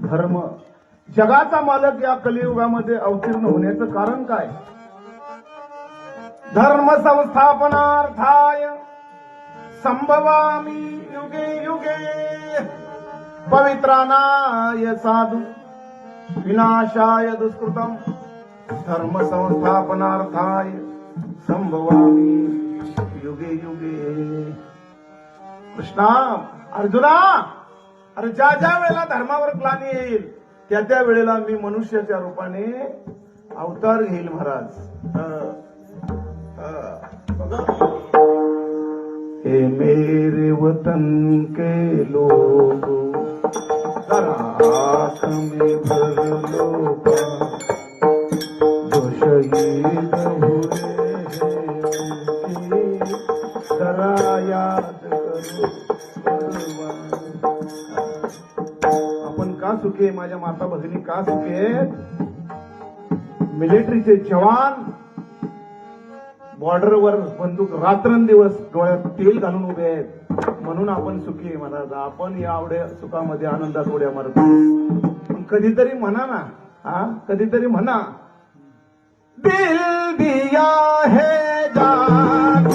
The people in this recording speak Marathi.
धर्म. जगाचा मालक या कलियुगामध्ये अवतीर्ण होण्याचं कारण काय? धर्म संस्थापनार्थाय संभवामी युगे युगे पवित्रानाय साधु विनाशाय दुष्कृतम धर्म संस्थापनार्थाय संभवामी युगे युगे. कृष्णा, अर्जुना, अरे ज्या ज्या वेळेला धर्मावर ग्लानी येईल त्या त्या वेळेला मी मनुष्याच्या रूपाने अवतार घेईल महाराज. हे मेरे वतन के लोग राख में भर लो जो शहीद हुए हैं जरा याद करो. आपण का सुखी आहे? माझ्या माता भगिनी का सुखी आहेत? मिलिटरीचे जवान बॉर्डरवर बंदूक रात्रंदिवस डोळ्यात तेल घालून उभे आहेत म्हणून आपण सुखी आहे महाराज. आपण या आवड्या सुखामध्ये आनंदात उड्या मारतो. पण कधीतरी म्हणा ना, कधीतरी म्हणा, दिल दिया है जान